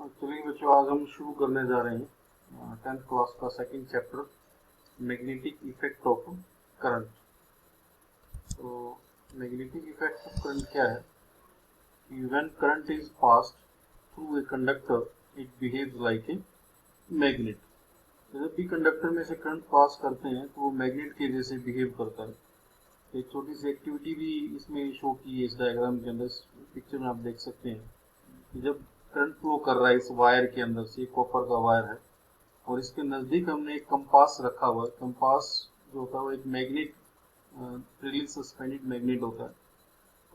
चलिए बच्चों, आज हम शुरू करने जा रहे हैं 10th क्लास का second chapter, magnetic effect of current. तो मैग्नेटिक इफेक्ट ऑफ करंट क्या है कि when current is passed through a conductor it behaves like a magnet. जब भी कंडक्टर में से करंट पास करते हैं तो वो मैग्नेट के जैसे बिहेव करता है। एक छोटी सी एक्टिविटी भी इसमें शो की है इस डायग्राम के अंदर, पिक्चर में आप देख सकते हैं कि जब करंट फ्लो कर रहा है इस वायर के अंदर से, कॉपर का वायर है और इसके नज़दीक हमने एक कंपास रखा हुआ है। कंपास जो होता है वो एक मैग्नेट, फ्रीली सस्पेंडेड मैग्नेट होता है।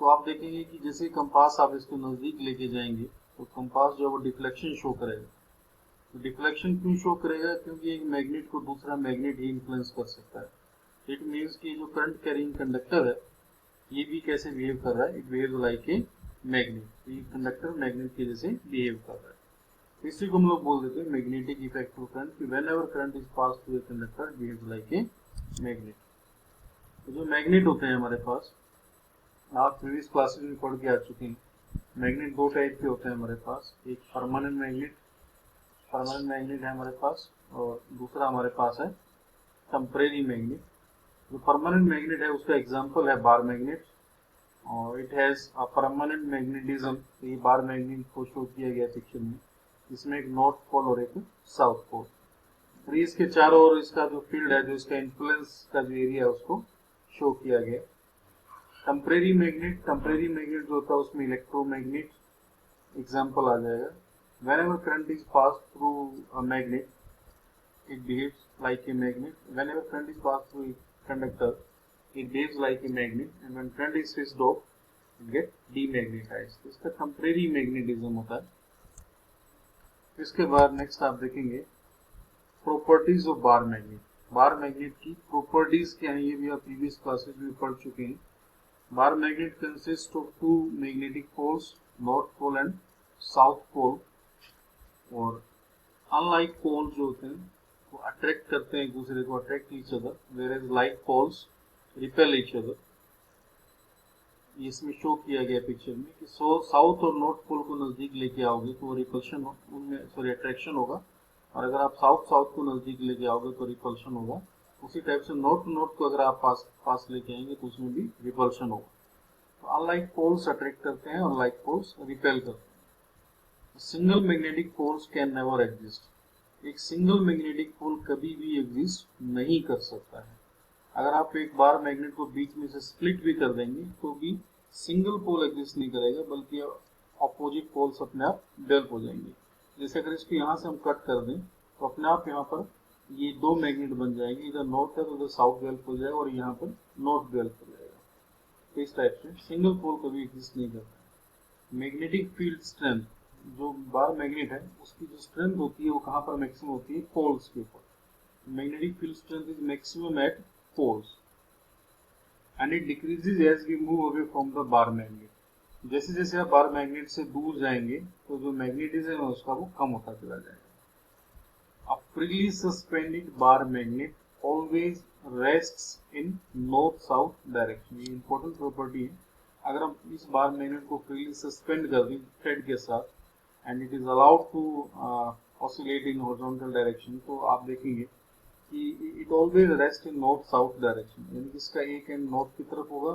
तो आप देखेंगे कि जैसे ही कंपास आप इसको नज़दीक लेके जाएंगे तो कंपास जो है वो डिफ्लेक्शन शो करेगा। तो डिफ्लेक्शन क्यों शो करेगा? क्योंकि एक मैग्नेट को दूसरा मैग्नेट ही इन्फ्लुएंस कर सकता है। इट मीन्स कि जो करंट कैरिंग कंडक्टर है ये भी कैसे बिहेव कर रहा है, it behave like a magnet. ये कंडक्टर मैग्नेट के जैसे बिहेव कर रहा है। इसी को हम लोग बोल देते हैं मैग्नेटिक इफेक्ट ऑफ करंट, कि whenever current is pass through a conductor it behaves like a magnet. तो जो मैग्नेट होते हैं हमारे पास, आप प्रीवियस क्लासेस में पढ़ के आ चुके हैं। मैग्नेट दो टाइप के होते हैं हमारे पास, एक परमानेंट मैग्नेट है हमारे पास, और दूसरा हमारे पास है टेम्परेरी मैग्नेट। जो परमानेंट मैग्नेट है उसका एग्जाम्पल है बार मैग्नेट, और it has a permanent magnetism. ये बार मैग्नेट को शो किया गया पिक्चर में, इसमें एक नॉर्थ पोल और एक साउथ पोल, और इसके चारों ओर इसका जो फील्ड है, जो इसका इन्फ्लुएंस का जो एरिया है उसको शो किया गया। टेम्परेरी मैग्नेट जो होता है उसमें इलेक्ट्रोमैग्नेट एग्जाम्पल आ जाएगा। whenever current is passed through a magnet it behaves like a magnet. Whenever current is passed through a conductor it behaves like a magnet, and when current is switched off it get demagnetized। तो इसका temporary magnetism होता है। इसके बाद next आप देखेंगे properties of bar magnet. Bar magnet की properties क्या है ये भी आप प्रीवियस क्लासेस में पढ़ चुके हैं। Bar magnet consist of two magnetic poles, north pole and south pole, और अनलाइक पोल जो होते हैं वो अट्रैक्ट करते हैं एक दूसरे को, attract each other, whereas like poles repel each other. इसमें शो किया गया पिक्चर में कि साउथ और नॉर्थ पोल को नजदीक लेके आओगे तो रिपल्शन उनमें सॉरी अट्रैक्शन होगा, और अगर आप साउथ को नजदीक लेके आओगे तो रिपल्शन होगा। उसी टाइप से नॉर्थ को अगर आप पास लेके आएंगे तो उसमें भी रिपल्शन होगा। तो अनलाइक पोल्स अट्रैक्ट करते हैं और लाइक पोल्स रिपेल करते हैं। Single magnetic poles can never exist. एक सिंगल मैग्नेटिक पोल कभी भी एग्जिस्ट नहीं कर सकता है। अगर आप एक बार मैग्नेट को बीच में से स्प्लिट भी कर देंगे तो भी सिंगल पोल एग्जिस्ट नहीं करेगा, बल्कि अपोजिट पोल्स अपने आप डेवलप हो जाएंगे। जैसे अगर इसको यहाँ से हम कट कर दें तो अपने आप यहाँ पर ये दो मैग्नेट बन जाएंगे, इधर नॉर्थ है तो उधर साउथ डेवलप हो जाएगा और यहाँ पर नॉर्थ डेवलप हो जाएगा। तो इस टाइप से सिंगल पोल कभी एग्जिस्ट नहीं करता। मैग्नेटिक फील्ड स्ट्रेंथ, जो बार मैग्नेट है उसकी जो स्ट्रेंथ होती है वो कहाँ पर मैक्सिमम होती है? पोल्स के ऊपर। Magnetic field strength is maximum at poles and it decreases as we move away from the bar magnet। जैसे जैसे आप बार मैग्नेट से दूर जाएंगे तो जो मैग्नेटिज्म है उसका वो कम होता चला जाएगा। A freely suspended bar magnet always rests in north south direction। ये important property है। अगर हम इस बार मैग्नेट को freely suspend कर दें थ्रेड के साथ and it is allowed to oscillate in horizontal direction, तो आप देखेंगे कि it always rest in north south direction, यानी कि इसका एक एंड नॉर्थ की तरफ होगा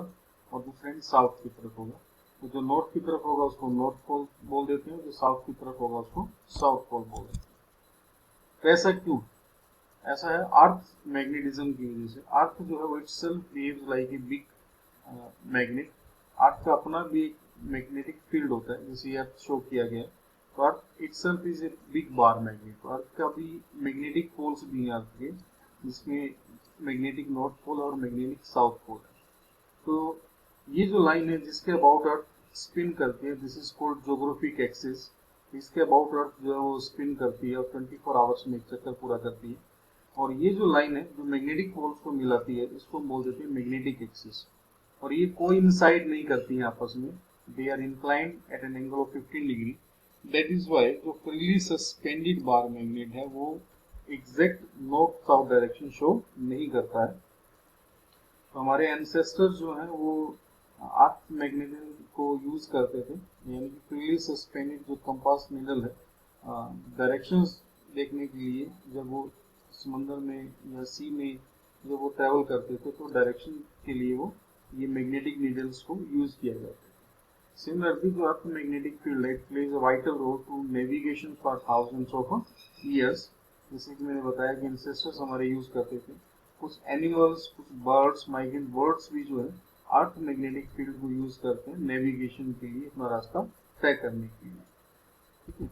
और दूसरा एंड साउथ की तरफ होगा। तो जो नॉर्थ की तरफ होगा उसको नॉर्थ पोल बोल देते हैं, जो साउथ की तरफ होगा उसको साउथ पोल बोल देते हैं। तो ऐसा क्यों? ऐसा है अर्थ मैग्नेटिज्म की वजह से। अर्थ जो है वो itself behaves like a big magnet. Earth का अपना भी एक मैग्नेटिक फील्ड होता है, जैसे ये शो किया गया। तो अर्थ itself is a big bar magnet. तो अर्थ का भी मैग्नेटिक पोल्स भी हैं अर्थ के, जिसमें मैग्नेटिक नॉर्थ पोल और मैग्नेटिक साउथ पोल है। तो ये जो लाइन है जिसके अबाउट अर्थ स्पिन करती है, this is called geographic axis. इसके अबाउट अर्थ जो है वो स्पिन करती है और 24 आवर्स में एक चक्कर पूरा करती है। और ये जो लाइन है जो मैग्नेटिक पोल्स को मिलाती है इसको बोल देते हैं मैग्नेटिक एक्सिस। और ये कोइंसाइड नहीं करती है आपस में, they are inclined at an angle of 15 degree. That is why जो फ्रीली सस्पेंडेड बार मैग्नेट है वो exact north south direction show नहीं करता है। तो हमारे एंसेस्टर्स जो हैं वो अर्थ मैग्नेटिज्म को यूज करते थे, यानी कि फ्रीली सस्पेंडेड जो कंपास नीडल है डायरेक्शंस देखने के लिए जब वो समंदर में या सी में जब वो ट्रैवल करते थे तो डायरेक्शन के लिए वो ये मैग्नेटिक नीडल्स को यूज किया जाता है। Similarly, the Earth magnetic field it plays a vital role to navigation for thousands of years. जैसे कि मैंने बताया कि ancestors हमारे यूज करते थे। कुछ एनिमल्स, कुछ बर्ड्स, माइग्रेंट बर्ड्स भी जो है अर्थ मैग्नेटिक फील्ड को यूज करते हैं नेविगेशन के लिए, अपना रास्ता तय करने के लिए। ठीक है,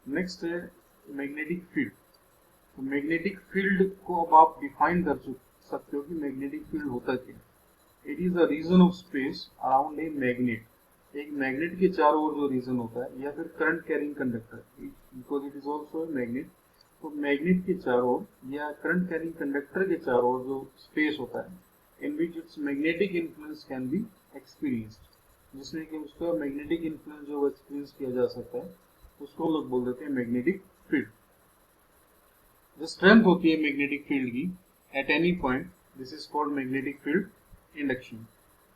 नेक्स्ट है मैग्नेटिक फील्ड। तो मैग्नेटिक फील्ड को अब आप डिफाइन कर सकते हो कि मैग्नेटिक फील्ड होता क्या है। It is a region of space around a magnet. एक मैग्नेट के चारों ओर जो रीजन होता है, या फिर current carrying conductor, because it is also magnet. तो मैग्नेट के चारों ओर या करंट कैरिंग कंडक्टर के चारों ओर जो स्पेस होता है, in which its magnetic influence can be experienced, जिसमें कि उसका मैग्नेटिक इन्फ्लुएंस जो एक्सपीरियंस किया जा सकता है, उसको लोग बोल देते हैं मैग्नेटिक फील्ड। जो स्ट्रेंथ होती है मैग्नेटिक फील्ड की at any point, this is called magnetic field induction.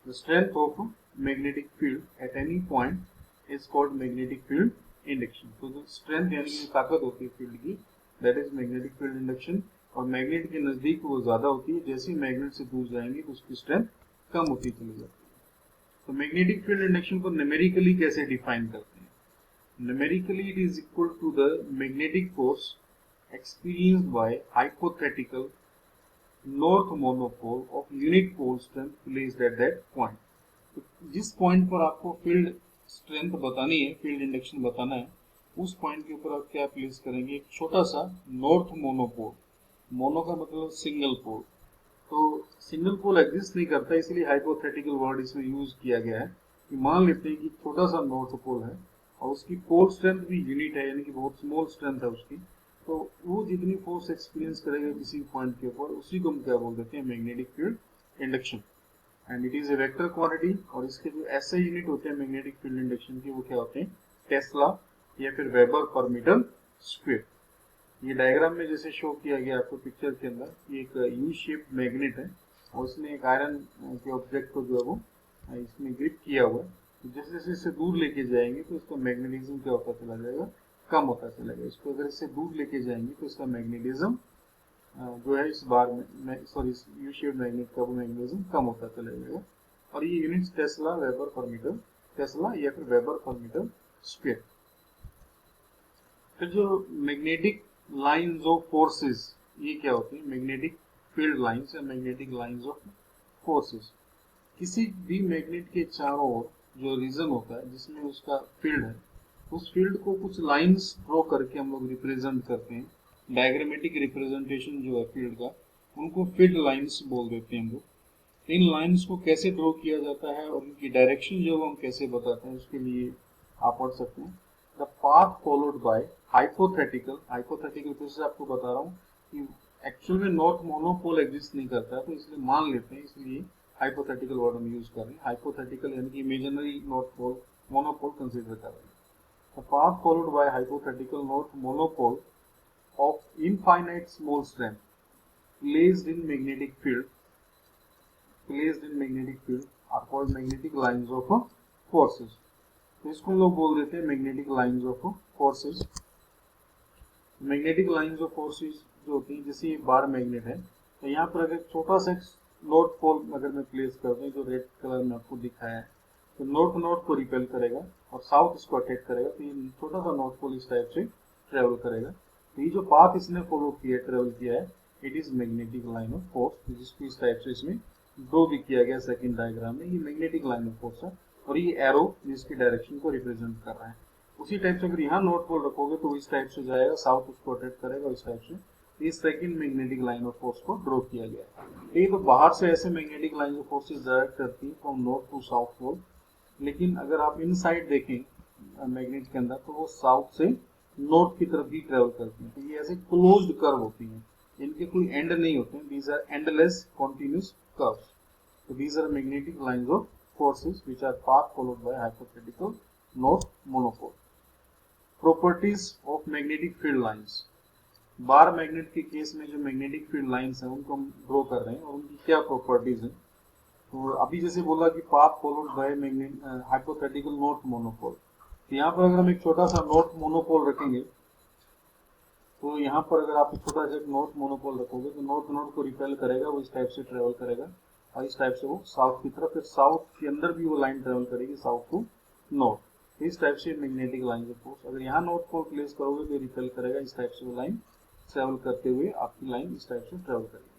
The strength of magnetic field at any point is called magnetic field induction. तो जो strength यानी कि ताकत होती है फील्ड की, that is magnetic field induction। और मैग्नेट के नजदीक वो ज्यादा होती है, जैसे ही मैग्नेट से दूर जाएंगे तो उसकी स्ट्रेंथ कम होती चली जाती है। तो मैग्नेटिक फील्ड इंडक्शन को न्यूमेरिकली कैसे डिफाइन करते हैं? Numerically it is equal to the magnetic force experienced by hypothetical north monopole of unit pole strength placed at that point। तो जिस पॉइंट पर आपको फील्ड स्ट्रेंथ बतानी है, फील्ड इंडक्शन बताना है, उस पॉइंट के ऊपर आप क्या प्लेस करेंगे? एक छोटा सा नॉर्थ मोनोपोल। मोनो का मतलब सिंगल पोल। तो सिंगल पोल एग्जिस्ट नहीं करता, इसलिए हाइपोथेटिकल वर्ड इसमें यूज किया गया है कि मान लेते हैं कि छोटा सा नॉर्थ पोल है और उसकी पोल स्ट्रेंथ भी यूनिट है, यानी कि बहुत स्मॉल स्ट्रेंथ है उसकी। तो वो जितनी फोर्स एक्सपीरियंस करेगा किसी पॉइंट के ऊपर, उसी को हम क्या बोल देते हैं? Magnetic field induction. And it is a vector quantity. और इसके जो ऐसे यूनिट होते हैं मैग्नेटिक फील्ड इंडक्शन के, वो क्या होते हैं? टेस्ला या फिर वेबर पर मीटर स्क्वायर। ये डायग्राम में जैसे शो किया गया आपको पिक्चर के अंदर, ये एक यू शेप मैग्नेट है और इसने एक आयरन के ऑब्जेक्ट को जो है वो इसमें ग्रिप किया हुआ है। तो जैसे जैसे इससे दूर लेके जाएंगे तो इसका मैग्नेटिज्म क्या होता चला जाएगा? कम होता चला जाएगा। इसको अगर इससे दूर लेके जाएंगे तो इसका मैग्नेटिज्म जो है इस बार में सॉरी यू शेप मैग्नेट का वो मैग्नेटिज्म कम होता चला जाएगा। और ये यूनिट्स टेस्ला, वेबर पर मीटर, टेस्ला या फिर वेबर पर मीटर स्क्वायर। फिर जो मैग्नेटिक लाइंस ऑफ फोर्सेस, ये क्या होती है? मैग्नेटिक फील्ड लाइंस या मैग्नेटिक लाइंस ऑफ फोर्सेस। किसी भी मैग्नेट के चारों ओर जो रीजन होता है जिसमें उसका फील्ड है, उस फील्ड को कुछ लाइंस ड्रॉ करके हम लोग रिप्रेजेंट करते हैं। डायग्रामेटिक रिप्रेजेंटेशन जो है फील्ड का, उनको फील्ड लाइंस बोल देते हैं हम लोग। इन लाइंस को कैसे ड्रॉ किया जाता है और उनकी डायरेक्शन जो हम कैसे बताते हैं, उसके लिए आप पढ़ सकते हैं the path followed by hypothetical. Hypothetical फिर से आपको बता रहा हूँ कि एक्चुअल में नॉर्थ मोनोपोल एग्जिस्ट नहीं करता है, तो इसलिए मान लेते हैं, इसलिए हाइपोथेटिकल वर्ड हम यूज कर रहे हैं। हाइपोथेटिकल यानी कि imaginary north pole monopole consider कर रहे हैं। The path followed by hypothetical north monopole of infinite small strength placed in magnetic field are called magnetic lines of forces। तो इसको हम लोग बोल देते हैं magnetic lines of forces. Magnetic lines of forces जो होती है, जैसे ये बार मैग्नेट है, तो यहाँ पर अगर छोटा सा नॉर्थ पोल अगर मैं प्लेस कर दूँ, जो रेड कलर में आपको दिखाया है, तो नॉर्थ को रिपेल करेगा और साउथ इसको अटैक करेगा। तो ये छोटा सा नॉर्थ पोल इस टाइप से ट्रेवल करेगा। तो ये जो पाथ इसने फॉलो किया, ट्रेवल किया है, it is magnetic line of force, जिसको इस टाइप से इसमें ड्रॉ भी किया गया सेकंड डायग्राम में। ये मैग्नेटिक लाइन ऑफ फोर्स है और ये एरो जिसकी डायरेक्शन को रिप्रेजेंट कर रहा है। उसी टाइप से अगर यहाँ नॉर्थ पोल रखोगे तो इस टाइप से जाएगा, साउथ उसको अटैक करेगा इस टाइप से। इस second magnetic line of force को ड्रॉ किया गया है। ये तो बाहर से ऐसे magnetic line of forces direct करती है from north to south pole, लेकिन अगर आप इनसाइड देखें मैग्नेट के अंदर, तो वो साउथ से नॉर्थ की तरफ भी ट्रेवल करती हैं। तो ये ऐसे क्लोज्ड कर्व होती हैं, इनके कोई एंड नहीं होते हैं। These are endless continuous curves. तो these are magnetic lines of forces which are path followed by hypothetical north monopole. Properties of magnetic field lines. Bar magnet के केस में जो मैग्नेटिक फील्ड लाइंस हैं उनको हम ड्रॉ कर रहे हैं और उनकी क्या प्रॉपर्टीज हैं। तो अभी जैसे बोला कि path followed bye magnet hypothetical north monopole, तो यहाँ पर अगर हम एक छोटा सा नोट मोनोपोल रखेंगे, तो यहाँ पर अगर आप छोटा सा एक नोट मोनोपोल रखोगे तो नोट को रिपेल करेगा, वो इस टाइप से ट्रेवल करेगा और इस टाइप से वो साउथ की तरफ, फिर साउथ के अंदर भी वो लाइन ट्रेवल करेगी साउथ टू नॉर्थ। इस टाइप से मैग्नेटिक लाइन ऑफ फोर्स, अगर यहाँ नॉर्थ पोल प्लेस करोगे तो रिपेल करेगा, इस टाइप से वो लाइन ट्रेवल करते हुए आपकी लाइन इस टाइप से ट्रेवल करेगी।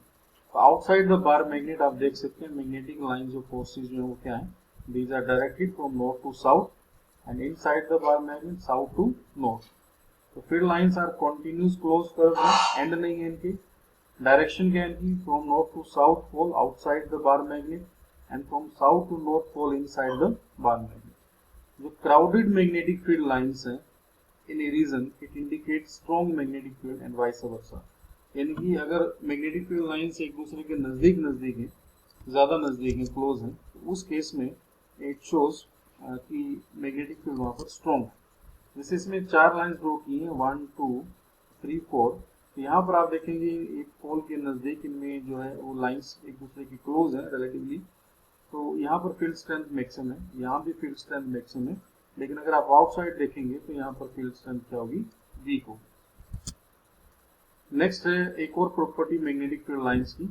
तो आउटसाइड द बार मैग्नेट आप देख सकते हैं मैग्नेटिक लाइंस ऑफ फोर्सेस जो है वो क्या है, these are directed from north to south and inside the bar magnet south to north. तो field lines are continuous close curve है, एंड नहीं है इनकी। डायरेक्शन क्या है इनकी, from north to south pole outside the bar magnet and from south to north pole inside the bar magnet. जो crowded magnetic field lines हैं in a region it indicate strong magnetic field and vice versa. यानी कि अगर magnetic field lines एक दूसरे के नजदीक है, ज्यादा नजदीक है, क्लोज है, तो उस केस में इट शोज कि मैग्नेटिक फील्ड वहां पर स्ट्रॉन्ग है। जैसे इसमें 4 लाइंस ड्रॉ की हैं, 1 2 3 4। तो यहाँ पर आप देखेंगे एक पोल के नजदीक इनमें जो है वो लाइंस एक दूसरे की क्लोज है रिलेटिवली, तो यहाँ पर फील्ड स्ट्रेंथ मैक्सिमम है, यहाँ भी फील्ड स्ट्रेंथ मैक्सिमम है। लेकिन अगर आप आउटसाइड देखेंगे तो यहाँ पर फील्ड स्ट्रेंथ क्या होगी, वीक होगी। नेक्स्ट है एक और प्रॉपर्टी मैग्नेटिक फील्ड लाइंस की,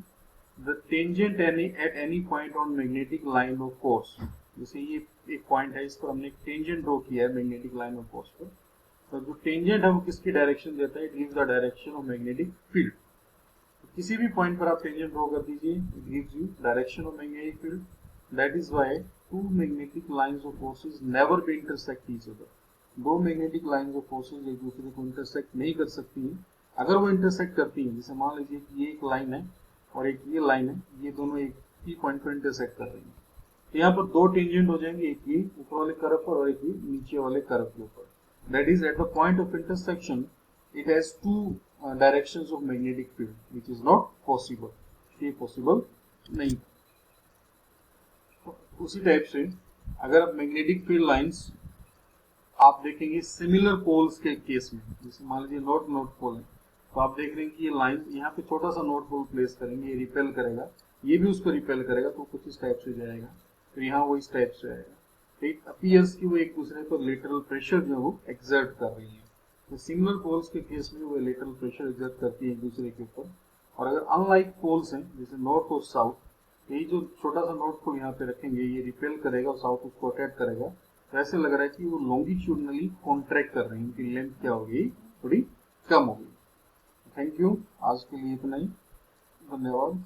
the tangent at any point on magnetic line of force. जैसे ये एक पॉइंट है, इस पर हमने एक टेंजेंट ड्रॉ किया है मैग्नेटिक लाइन ऑफ फोर्स पर, तो जो टेंजेंट है वो किसकी डायरेक्शन देता है, it gives the direction of magnetic field. किसी भी पॉइंट पर आप टेंजेंट ड्रॉ कर दीजिए, it gives you direction of magnetic field. That is why two magnetic lines of forces never be intersect each other. दो magnetic lines of forces एक दूसरे को इंटरसेक्ट नहीं कर सकती हैं। अगर वो इंटरसेक्ट करती हैं, जैसे मान लीजिए कि ये एक लाइन है और एक ये लाइन है, ये दोनों एक ही पॉइंट पर इंटरसेक्ट कर रही हैं, तो यहाँ पर दो टेंजेंट हो जाएंगे, एक ये ऊपर वाले कर्व पर और एक ये नीचे वाले कर्व के ऊपर। That is at the point of intersection it has two directions of magnetic field, which is not possible. ये पॉसिबल नहीं। तो उसी टाइप से अगर आप मैग्नेटिक फील्ड लाइंस आप देखेंगे सिमिलर पोल्स के केस में, जैसे मान लीजिए नॉर्थ पोल है, तो आप देख रहे हैं कि ये लाइन यहाँ पे छोटा सा नॉर्थ पोल प्लेस करेंगे, ये रिपेल करेगा, ये भी उसको रिपेल करेगा, तो कुछ इस टाइप से जाएगा, तो यहाँ वो इस टाइप से आएगा। इट अपीयर्स कि वो एक दूसरे पर लेटरल प्रेशर जो वो एक्सर्ट कर रही है। तो सिंगल पोल्स के केस में वो लेटरल प्रेशर एक्सर्ट करती है एक दूसरे के ऊपर। और अगर अनलाइक पोल्स हैं जैसे नॉर्थ और साउथ, यही जो छोटा सा नॉर्थ पोल यहाँ पे रखेंगे, ये रिपेल करेगा और साउथ उसको अटैक करेगा, तो ऐसे लग रहा है कि वो लॉन्गिट्यूडनली कॉन्ट्रैक्ट कर रही है, उनकी लेंथ क्या होगी, थोड़ी कम होगी। थैंक यू, आज के लिए इतना ही, धन्यवाद।